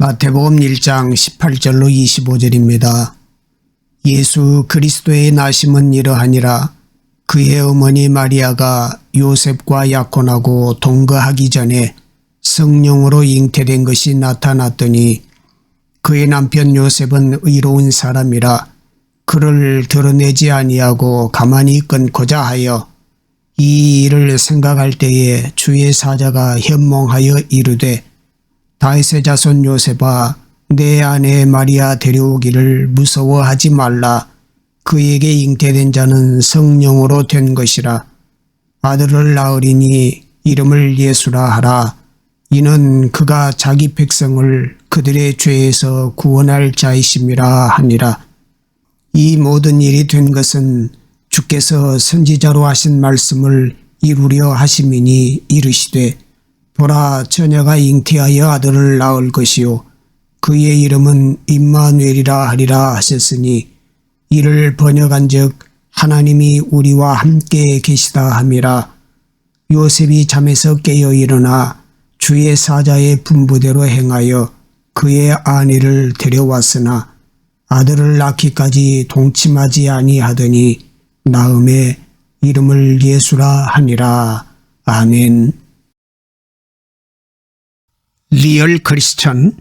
마태복음 1장 18절로 25절입니다. 예수 그리스도의 나심은 이러하니라. 그의 어머니 마리아가 요셉과 약혼하고 동거하기 전에 성령으로 잉태된 것이 나타났더니 그의 남편 요셉은 의로운 사람이라 그를 드러내지 아니하고 가만히 끊고자 하여 이 일을 생각할 때에 주의 사자가 현몽하여 이르되 다윗의 자손 요셉아 내 아내 마리아 데려오기를 무서워하지 말라. 그에게 잉태된 자는 성령으로 된 것이라. 아들을 낳으리니 이름을 예수라 하라. 이는 그가 자기 백성을 그들의 죄에서 구원할 자이심이라 하니라. 이 모든 일이 된 것은 주께서 선지자로 하신 말씀을 이루려 하심이니 이르시되 보라 처녀가 잉태하여 아들을 낳을 것이요 그의 이름은 임마누엘이라 하리라 하셨으니 이를 번역한즉 하나님이 우리와 함께 계시다 함이라. 요셉이 잠에서 깨어 일어나 주의 사자의 분부대로 행하여 그의 아내를 데려왔으나 아들을 낳기까지 동침하지 아니하더니 낳음에 이름을 예수라 하니라. 아멘. 리얼 크리스천,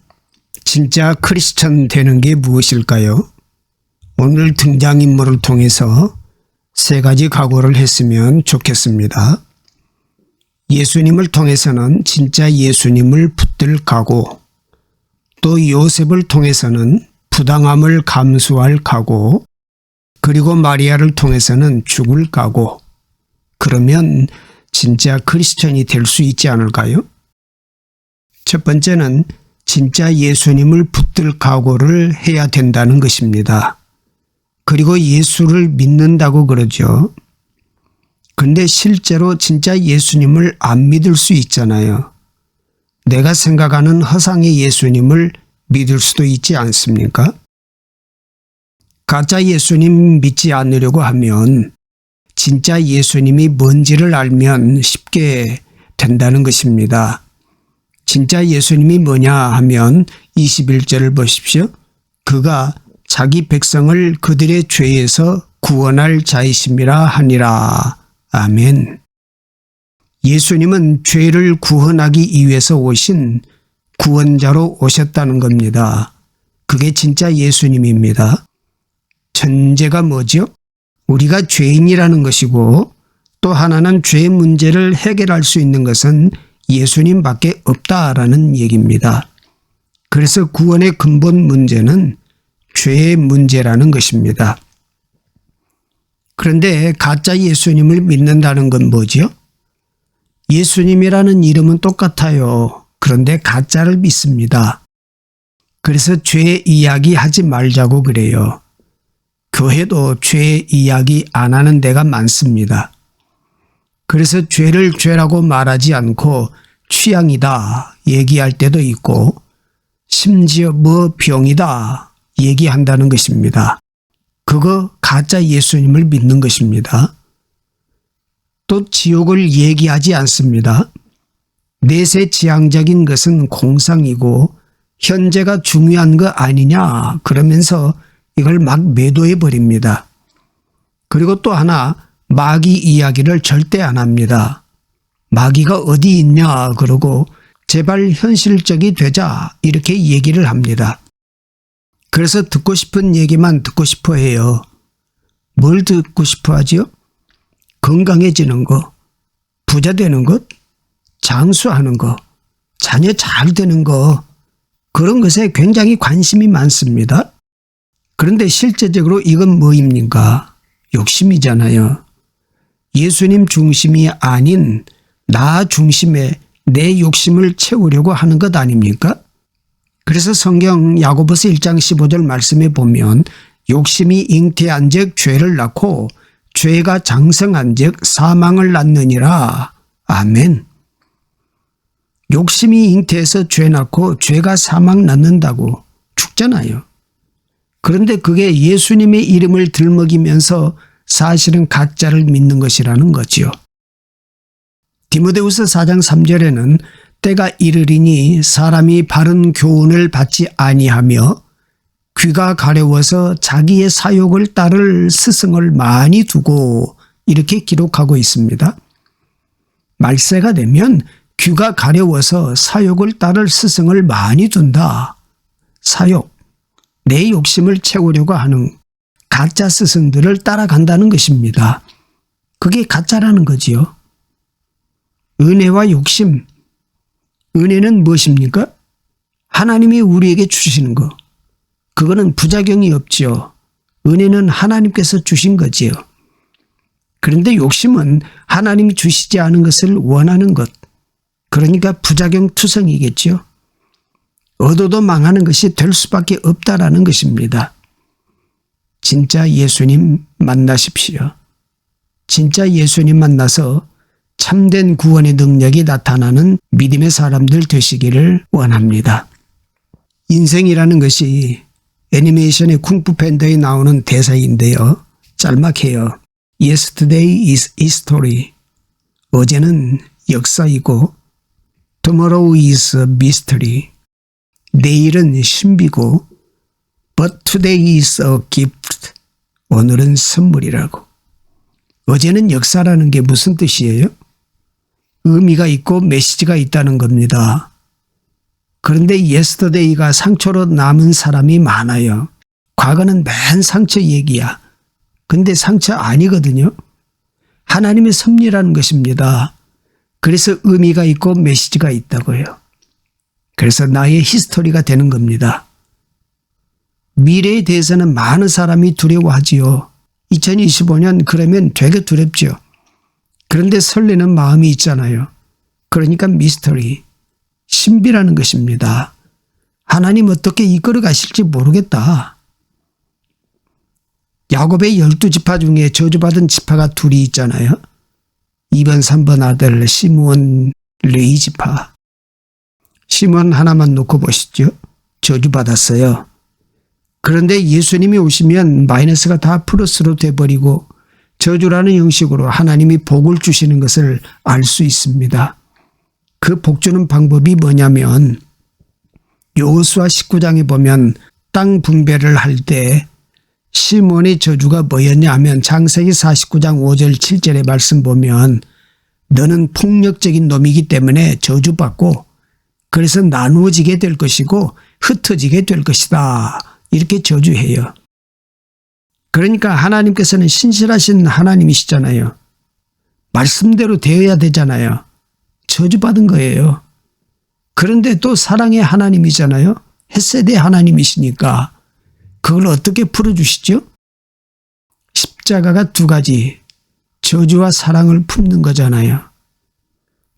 진짜 크리스천 되는 게 무엇일까요? 오늘 등장인물을 통해서 세 가지 각오를 했으면 좋겠습니다. 예수님을 통해서는 진짜 예수님을 붙들 각오, 또 요셉을 통해서는 부당함을 감수할 각오, 그리고 마리아를 통해서는 죽을 각오. 그러면 진짜 크리스천이 될 수 있지 않을까요? 첫 번째는 진짜 예수님을 붙들 각오를 해야 된다는 것입니다. 그리고 예수를 믿는다고 그러죠. 그런데 실제로 진짜 예수님을 안 믿을 수 있잖아요. 내가 생각하는 허상의 예수님을 믿을 수도 있지 않습니까? 가짜 예수님 믿지 않으려고 하면 진짜 예수님이 뭔지를 알면 쉽게 된다는 것입니다. 진짜 예수님이 뭐냐 하면 21절을 보십시오. 그가 자기 백성을 그들의 죄에서 구원할 자이심이라 하니라. 아멘. 예수님은 죄를 구원하기 위해서 오신 구원자로 오셨다는 겁니다. 그게 진짜 예수님입니다. 전제가 뭐죠? 우리가 죄인이라는 것이고 또 하나는 죄의 문제를 해결할 수 있는 것은 예수님밖에 없다라는 얘기입니다. 그래서 구원의 근본 문제는 죄의 문제라는 것입니다. 그런데 가짜 예수님을 믿는다는 건 뭐죠? 예수님이라는 이름은 똑같아요. 그런데 가짜를 믿습니다. 그래서 죄 이야기 하지 말자고 그래요. 교회도 죄 이야기 안 하는 데가 많습니다. 그래서 죄를 죄라고 말하지 않고 취향이다 얘기할 때도 있고 심지어 뭐 병이다 얘기한다는 것입니다. 그거 가짜 예수님을 믿는 것입니다. 또 지옥을 얘기하지 않습니다. 내세지향적인 것은 공상이고 현재가 중요한 거 아니냐 그러면서 이걸 막 매도해 버립니다. 그리고 또 하나 마귀 이야기를 절대 안 합니다. 마귀가 어디 있냐 그러고 제발 현실적이 되자 이렇게 얘기를 합니다. 그래서 듣고 싶은 얘기만 듣고 싶어 해요. 뭘 듣고 싶어 하지요? 건강해지는 거, 부자 되는 것, 장수하는 거, 자녀 잘 되는 거 그런 것에 굉장히 관심이 많습니다. 그런데 실제적으로 이건 뭐입니까? 욕심이잖아요. 예수님 중심이 아닌 나 중심의 내 욕심을 채우려고 하는 것 아닙니까? 그래서 성경 야고보서 1장 15절 말씀에 보면 욕심이 잉태한 즉 죄를 낳고 죄가 장성한 즉 사망을 낳느니라. 아멘. 욕심이 잉태해서 죄 낳고 죄가 사망 낳는다고 죽잖아요. 그런데 그게 예수님의 이름을 들먹이면서 사실은 가짜를 믿는 것이라는 거지요. 디모데후서 4장 3절에는 때가 이르리니 사람이 바른 교훈을 받지 아니하며 귀가 가려워서 자기의 사욕을 따를 스승을 많이 두고 이렇게 기록하고 있습니다. 말세가 되면 귀가 가려워서 사욕을 따를 스승을 많이 둔다. 사욕, 내 욕심을 채우려고 하는 가짜 스승들을 따라간다는 것입니다. 그게 가짜라는 거지요. 은혜와 욕심, 은혜는 무엇입니까? 하나님이 우리에게 주시는 거. 그거는 부작용이 없지요. 은혜는 하나님께서 주신 거지요. 그런데 욕심은 하나님이 주시지 않은 것을 원하는 것. 그러니까 부작용 투성이겠지요. 얻어도 망하는 것이 될 수밖에 없다라는 것입니다. 진짜 예수님 만나십시오. 진짜 예수님 만나서 참된 구원의 능력이 나타나는 믿음의 사람들 되시기를 원합니다. 인생이라는 것이 애니메이션의 쿵푸 팬더에 나오는 대사인데요. 짤막해요. Yesterday is history. 어제는 역사이고 Tomorrow is a mystery. 내일은 신비고 But today is a gift. 오늘은 선물이라고. 어제는 역사라는 게 무슨 뜻이에요? 의미가 있고 메시지가 있다는 겁니다. 그런데 yesterday가 상처로 남은 사람이 많아요. 과거는 맨 상처 얘기야. 근데 상처 아니거든요. 하나님의 섭리라는 것입니다. 그래서 의미가 있고 메시지가 있다고요. 그래서 나의 히스토리가 되는 겁니다. 미래에 대해서는 많은 사람이 두려워하지요. 2025년 그러면 되게 두렵죠. 그런데 설레는 마음이 있잖아요. 그러니까 미스터리, 신비라는 것입니다. 하나님 어떻게 이끌어 가실지 모르겠다. 야곱의 12지파 중에 저주받은 지파가 둘이 있잖아요. 2번, 3번 아들 시므온, 레위 지파. 시므온 하나만 놓고 보시죠. 저주받았어요. 그런데 예수님이 오시면 마이너스가 다 플러스로 돼버리고 저주라는 형식으로 하나님이 복을 주시는 것을 알 수 있습니다. 그 복 주는 방법이 뭐냐면 여호수아 19장에 보면 땅 분배를 할 때 시몬의 저주가 뭐였냐 하면 창세기 49장 5절 7절의 말씀 보면 너는 폭력적인 놈이기 때문에 저주받고 그래서 나누어지게 될 것이고 흩어지게 될 것이다. 이렇게 저주해요. 그러니까 하나님께서는 신실하신 하나님이시잖아요. 말씀대로 되어야 되잖아요. 저주받은 거예요. 그런데 또 사랑의 하나님이잖아요. 헷세대 하나님이시니까 그걸 어떻게 풀어주시죠? 십자가가 두 가지, 저주와 사랑을 품는 거잖아요.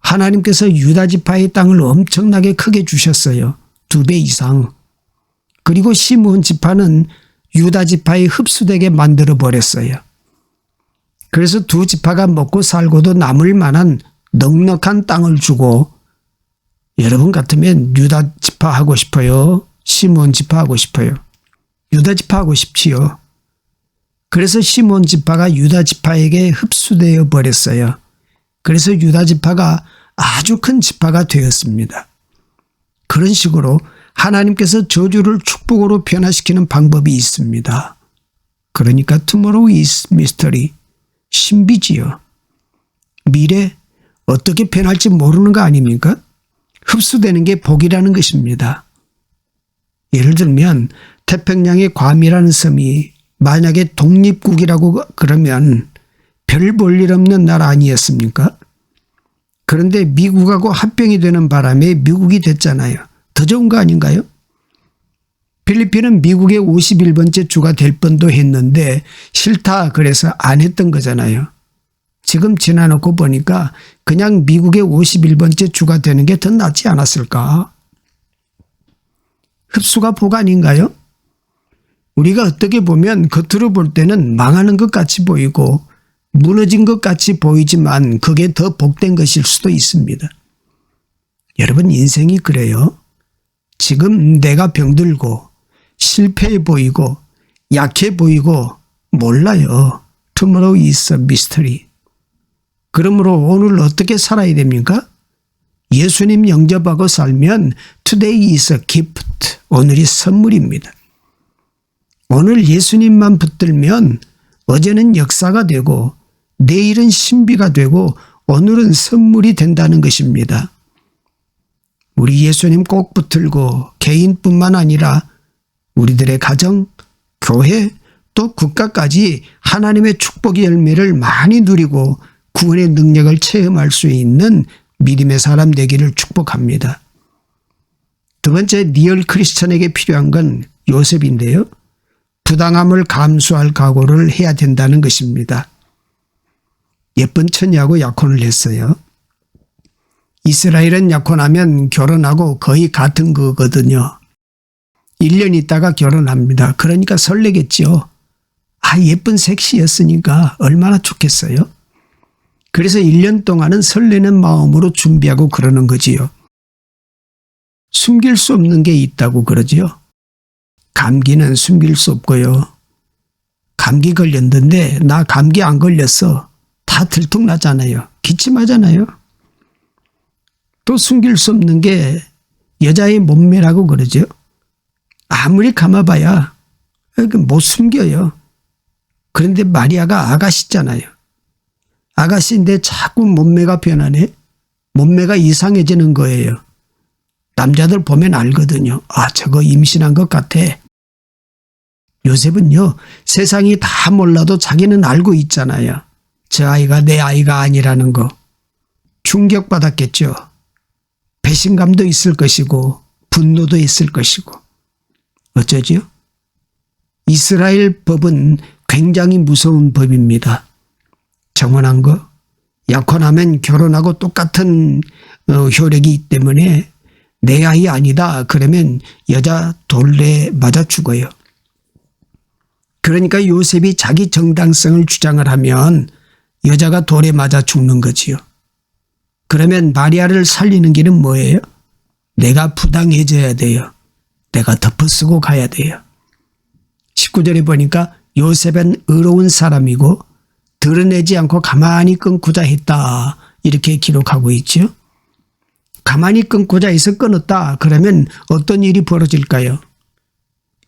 하나님께서 유다 지파의 땅을 엄청나게 크게 주셨어요. 2배 이상. 그리고 시므온 지파는 유다 지파에 흡수되게 만들어 버렸어요. 그래서 두 지파가 먹고 살고도 남을 만한 넉넉한 땅을 주고 여러분 같으면 유다 지파 하고 싶어요? 시므온 지파 하고 싶어요? 유다 지파 하고 싶지요. 그래서 시므온 지파가 유다 지파에게 흡수되어 버렸어요. 그래서 유다 지파가 아주 큰 지파가 되었습니다. 그런 식으로 하나님께서 저주를 축복으로 변화시키는 방법이 있습니다. 그러니까 tomorrow is mystery. 신비지요. 미래 어떻게 변할지 모르는 거 아닙니까? 흡수되는 게 복이라는 것입니다. 예를 들면 태평양의 괌이라는 섬이 만약에 독립국이라고 그러면 별 볼 일 없는 나라 아니었습니까? 그런데 미국하고 합병이 되는 바람에 미국이 됐잖아요. 더 좋은 거 아닌가요? 필리핀은 미국의 51번째 주가 될 뻔도 했는데 싫다 그래서 안 했던 거잖아요. 지금 지나놓고 보니까 그냥 미국의 51번째 주가 되는 게 더 낫지 않았을까? 흡수가 복 아닌가요? 우리가 어떻게 보면 겉으로 볼 때는 망하는 것 같이 보이고 무너진 것 같이 보이지만 그게 더 복된 것일 수도 있습니다. 여러분 인생이 그래요. 지금 내가 병들고 실패해 보이고 약해 보이고 몰라요. Tomorrow is a mystery. 그러므로 오늘 어떻게 살아야 됩니까? 예수님 영접하고 살면 today is a gift. 오늘이 선물입니다. 오늘 예수님만 붙들면 어제는 역사가 되고 내일은 신비가 되고 오늘은 선물이 된다는 것입니다. 우리 예수님 꼭 붙들고 개인뿐만 아니라 우리들의 가정, 교회, 또 국가까지 하나님의 축복의 열매를 많이 누리고 구원의 능력을 체험할 수 있는 믿음의 사람 되기를 축복합니다. 두 번째, 리얼 크리스천에게 필요한 건 요셉인데요. 부당함을 감수할 각오를 해야 된다는 것입니다. 예쁜 처녀하고 약혼을 했어요. 이스라엘은 약혼하면 결혼하고 거의 같은 거거든요. 1년 있다가 결혼합니다. 그러니까 설레겠죠. 예쁜 섹시였으니까 얼마나 좋겠어요. 그래서 1년 동안은 설레는 마음으로 준비하고 그러는 거지요. 숨길 수 없는 게 있다고 그러지요. 감기는 숨길 수 없고요. 감기 걸렸는데 나 감기 안 걸렸어. 다 들통나잖아요. 기침하잖아요. 또 숨길 수 없는 게 여자의 몸매라고 그러죠. 아무리 감아봐야 못 숨겨요. 그런데 마리아가 아가씨잖아요. 아가씨인데 자꾸 몸매가 변하네. 몸매가 이상해지는 거예요. 남자들 보면 알거든요. 저거 임신한 것 같아. 요셉은요, 세상이 다 몰라도 자기는 알고 있잖아요. 저 아이가 내 아이가 아니라는 거. 충격받았겠죠. 배신감도 있을 것이고 분노도 있을 것이고. 어쩌지요? 이스라엘 법은 굉장히 무서운 법입니다. 정혼한 거, 약혼하면 결혼하고 똑같은 효력이 있기 때문에 내 아이 아니다 그러면 여자 돌에 맞아 죽어요. 그러니까 요셉이 자기 정당성을 주장을 하면 여자가 돌에 맞아 죽는 거지요. 그러면 마리아를 살리는 길은 뭐예요? 내가 부당해져야 돼요. 내가 덮어쓰고 가야 돼요. 19절에 보니까 요셉은 의로운 사람이고 드러내지 않고 가만히 끊고자 했다. 이렇게 기록하고 있죠. 가만히 끊고자 해서 끊었다. 그러면 어떤 일이 벌어질까요?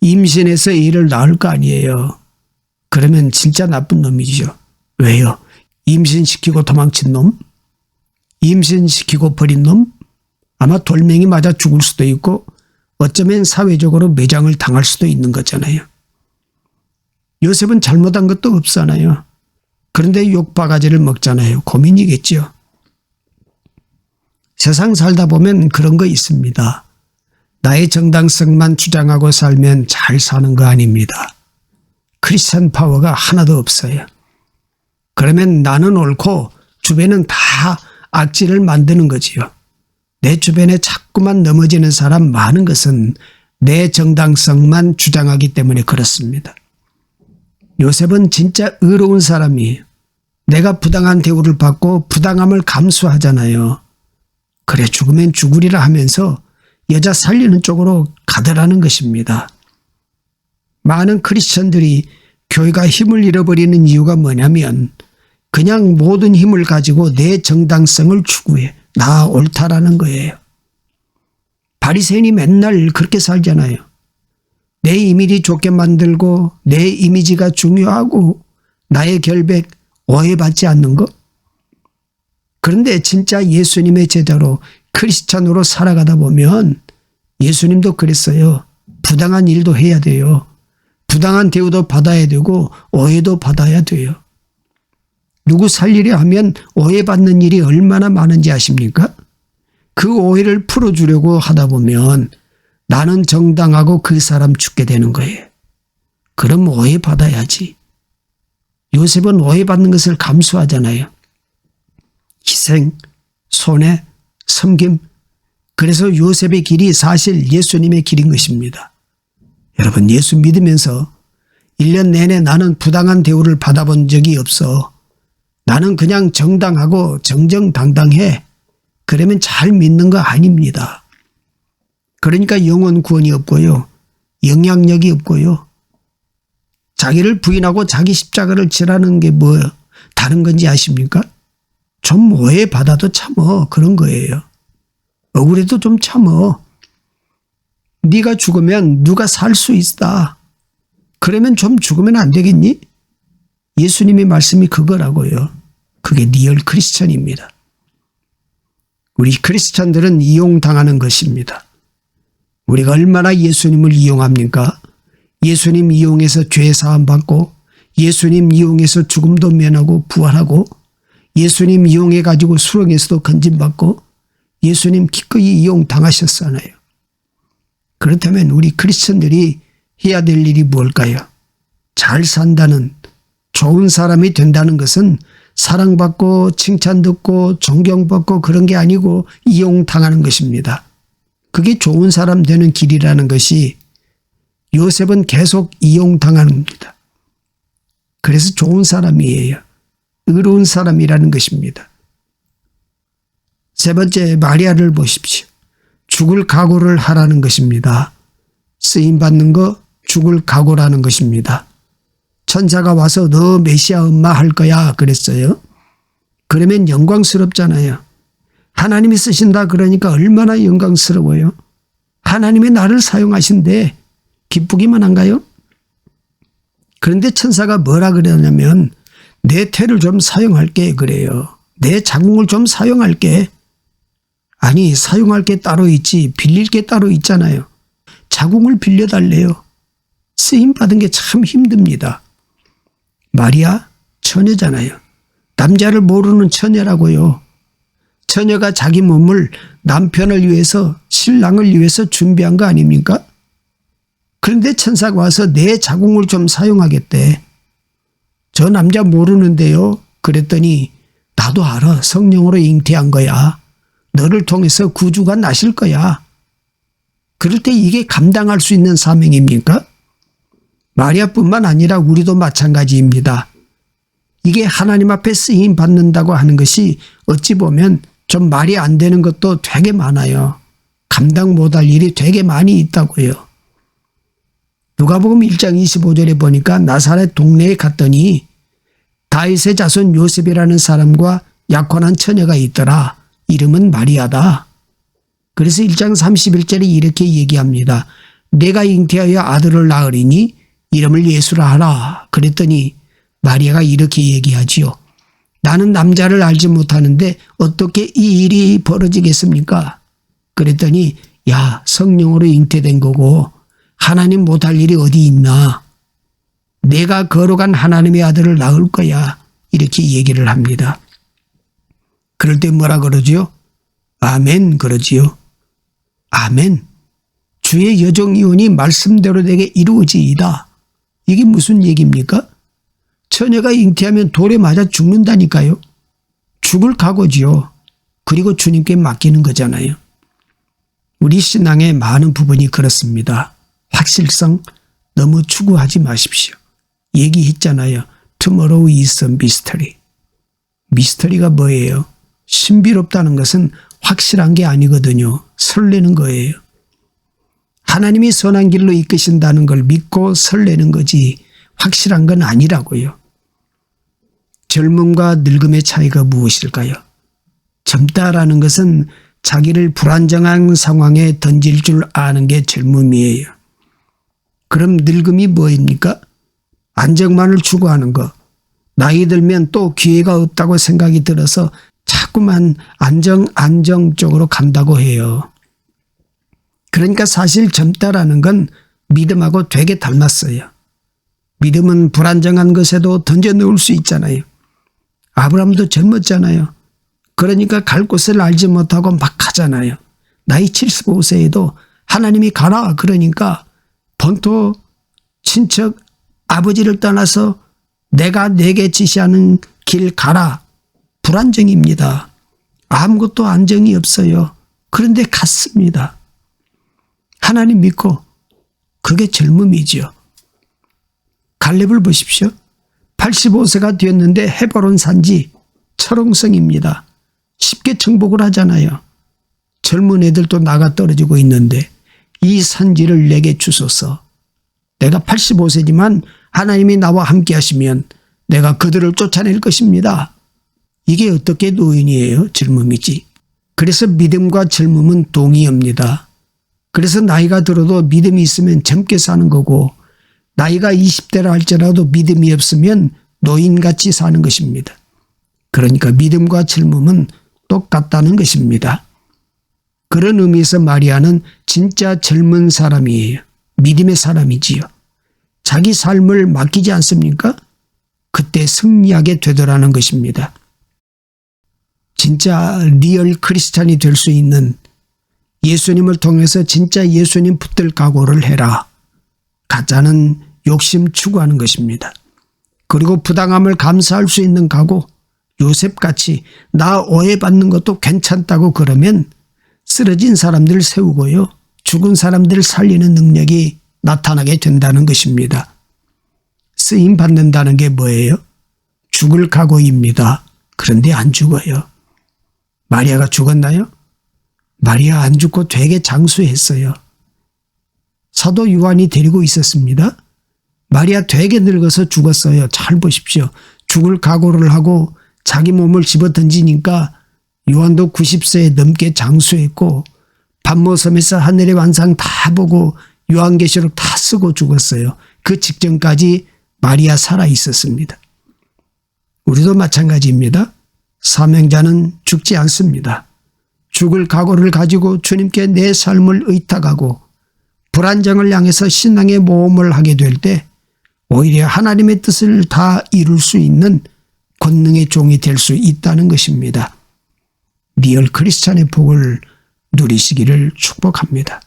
임신해서 애를 낳을 거 아니에요. 그러면 진짜 나쁜 놈이죠. 왜요? 임신시키고 도망친 놈? 임신시키고 버린 놈? 아마 돌멩이 맞아 죽을 수도 있고 어쩌면 사회적으로 매장을 당할 수도 있는 거잖아요. 요셉은 잘못한 것도 없잖아요. 그런데 욕바가지를 먹잖아요. 고민이겠죠. 세상 살다 보면 그런 거 있습니다. 나의 정당성만 주장하고 살면 잘 사는 거 아닙니다. 크리스천 파워가 하나도 없어요. 그러면 나는 옳고 주변은 다 악질을 만드는 거지요. 내 주변에 자꾸만 넘어지는 사람 많은 것은 내 정당성만 주장하기 때문에 그렇습니다. 요셉은 진짜 의로운 사람이에요. 내가 부당한 대우를 받고 부당함을 감수하잖아요. 그래 죽으면 죽으리라 하면서 여자 살리는 쪽으로 가더라는 것입니다. 많은 크리스천들이 교회가 힘을 잃어버리는 이유가 뭐냐면 그냥 모든 힘을 가지고 내 정당성을 추구해. 나 옳다라는 거예요. 바리새인이 맨날 그렇게 살잖아요. 내 이미지 좋게 만들고 내 이미지가 중요하고 나의 결백 오해받지 않는 것. 그런데 진짜 예수님의 제자로 크리스찬으로 살아가다 보면 예수님도 그랬어요. 부당한 일도 해야 돼요. 부당한 대우도 받아야 되고 오해도 받아야 돼요. 누구 살리려 하면 오해받는 일이 얼마나 많은지 아십니까? 그 오해를 풀어주려고 하다 보면 나는 정당하고 그 사람 죽게 되는 거예요. 그럼 오해받아야지. 요셉은 오해받는 것을 감수하잖아요. 희생, 손해, 섬김. 그래서 요셉의 길이 사실 예수님의 길인 것입니다. 여러분 예수 믿으면서 1년 내내 나는 부당한 대우를 받아본 적이 없어. 나는 그냥 정당하고 정정당당해. 그러면 잘 믿는 거 아닙니다. 그러니까 영혼 구원이 없고요. 영향력이 없고요. 자기를 부인하고 자기 십자가를 지라는 게 뭐 다른 건지 아십니까? 좀 오해받아도 참 그런 거예요. 억울해도 좀 참어. 네가 죽으면 누가 살 수 있다. 그러면 좀 죽으면 안 되겠니? 예수님의 말씀이 그거라고요. 그게 리얼 크리스천입니다. 우리 크리스천들은 이용당하는 것입니다. 우리가 얼마나 예수님을 이용합니까? 예수님 이용해서 죄 사함 받고, 예수님 이용해서 죽음도 면하고 부활하고, 예수님 이용해 가지고 수렁에서도 건짐받고, 예수님 기꺼이 이용당하셨잖아요. 그렇다면 우리 크리스천들이 해야 될 일이 뭘까요? 잘 산다는, 좋은 사람이 된다는 것은 사랑받고 칭찬 듣고 존경받고 그런 게 아니고 이용당하는 것입니다. 그게 좋은 사람 되는 길이라는 것이 요셉은 계속 이용당하는 겁니다. 그래서 좋은 사람이에요. 의로운 사람이라는 것입니다. 세 번째, 마리아를 보십시오. 죽을 각오를 하라는 것입니다. 쓰임받는 거 죽을 각오라는 것입니다. 천사가 와서 너 메시아 엄마 할 거야 그랬어요. 그러면 영광스럽잖아요. 하나님이 쓰신다 그러니까 얼마나 영광스러워요. 하나님이 나를 사용하신데 기쁘기만 한가요? 그런데 천사가 뭐라 그러냐면 내 태를 좀 사용할게 그래요. 내 자궁을 좀 사용할게. 아니, 사용할 게 따로 있지 빌릴 게 따로 있잖아요. 자궁을 빌려달래요. 쓰임받은 게 참 힘듭니다. 마리아 처녀잖아요. 남자를 모르는 처녀라고요. 처녀가 자기 몸을 남편을 위해서 신랑을 위해서 준비한 거 아닙니까? 그런데 천사가 와서 내 자궁을 좀 사용하겠대. 저 남자 모르는데요. 그랬더니 나도 알아. 성령으로 잉태한 거야. 너를 통해서 구주가 나실 거야. 그럴 때 이게 감당할 수 있는 사명입니까? 마리아뿐만 아니라 우리도 마찬가지입니다. 이게 하나님 앞에 쓰임 받는다고 하는 것이 어찌 보면 좀 말이 안 되는 것도 되게 많아요. 감당 못할 일이 되게 많이 있다고요. 누가복음 1장 25절에 보니까 나사렛 동네에 갔더니 다윗의 자손 요셉이라는 사람과 약혼한 처녀가 있더라. 이름은 마리아다. 그래서 1장 31절에 이렇게 얘기합니다. 내가 잉태하여 아들을 낳으리니 이름을 예수라 하라. 그랬더니 마리아가 이렇게 얘기하지요. 나는 남자를 알지 못하는데 어떻게 이 일이 벌어지겠습니까? 그랬더니 야, 성령으로 잉태된 거고 하나님 못할 일이 어디 있나. 내가 거룩한 하나님의 아들을 낳을 거야. 이렇게 얘기를 합니다. 그럴 때 뭐라 그러지요? 아멘 그러지요. 아멘. 주의 여정이오니 말씀대로 내게 이루어지이다. 이게 무슨 얘기입니까? 처녀가 잉태하면 돌에 맞아 죽는다니까요. 죽을 각오지요. 그리고 주님께 맡기는 거잖아요. 우리 신앙의 많은 부분이 그렇습니다. 확실성 너무 추구하지 마십시오. 얘기했잖아요. Tomorrow is a mystery. 미스터리가 뭐예요? 신비롭다는 것은 확실한 게 아니거든요. 설레는 거예요. 하나님이 선한 길로 이끄신다는 걸 믿고 설레는 거지 확실한 건 아니라고요. 젊음과 늙음의 차이가 무엇일까요? 젊다라는 것은 자기를 불안정한 상황에 던질 줄 아는 게 젊음이에요. 그럼 늙음이 뭐입니까? 안정만을 추구하는 거. 나이 들면 또 기회가 없다고 생각이 들어서 자꾸만 안정 쪽으로 간다고 해요. 그러니까 사실 젊다라는 건 믿음하고 되게 닮았어요. 믿음은 불안정한 것에도 던져 넣을 수 있잖아요. 아브라함도 젊었잖아요. 그러니까 갈 곳을 알지 못하고 막 가잖아요. 나이 75세에도 하나님이 가라 그러니까 본토 친척 아버지를 떠나서 내가 내게 지시하는 길 가라. 불안정입니다. 아무것도 안정이 없어요. 그런데 갔습니다. 하나님 믿고 그게 젊음이죠. 갈렙을 보십시오. 85세가 되었는데 헤브론 산지 철옹성입니다. 쉽게 정복을 하잖아요. 젊은 애들도 나가 떨어지고 있는데 이 산지를 내게 주소서. 내가 85세지만 하나님이 나와 함께 하시면 내가 그들을 쫓아낼 것입니다. 이게 어떻게 노인이에요? 젊음이지. 그래서 믿음과 젊음은 동의합니다. 그래서 나이가 들어도 믿음이 있으면 젊게 사는 거고 나이가 20대라 할지라도 믿음이 없으면 노인같이 사는 것입니다. 그러니까 믿음과 젊음은 똑같다는 것입니다. 그런 의미에서 마리아는 진짜 젊은 사람이에요. 믿음의 사람이지요. 자기 삶을 맡기지 않습니까? 그때 승리하게 되더라는 것입니다. 진짜 리얼 크리스찬이 될 수 있는, 예수님을 통해서 진짜 예수님 붙들 각오를 해라. 가짜는 욕심 추구하는 것입니다. 그리고 부당함을 감수할 수 있는 각오, 요셉같이 나 오해받는 것도 괜찮다고 그러면 쓰러진 사람들을 세우고요. 죽은 사람들을 살리는 능력이 나타나게 된다는 것입니다. 쓰임 받는다는 게 뭐예요? 죽을 각오입니다. 그런데 안 죽어요. 마리아가 죽었나요? 마리아 안 죽고 되게 장수했어요. 사도 요한이 데리고 있었습니다. 마리아 되게 늙어서 죽었어요. 잘 보십시오. 죽을 각오를 하고 자기 몸을 집어던지니까 요한도 90세에 넘게 장수했고 반모섬에서 하늘의 환상 다 보고 요한계시록 다 쓰고 죽었어요. 그 직전까지 마리아 살아 있었습니다. 우리도 마찬가지입니다. 사명자는 죽지 않습니다. 죽을 각오를 가지고 주님께 내 삶을 의탁하고 불안정을 향해서 신앙의 모험을 하게 될 때 오히려 하나님의 뜻을 다 이룰 수 있는 권능의 종이 될 수 있다는 것입니다. 리얼 크리스찬의 복을 누리시기를 축복합니다.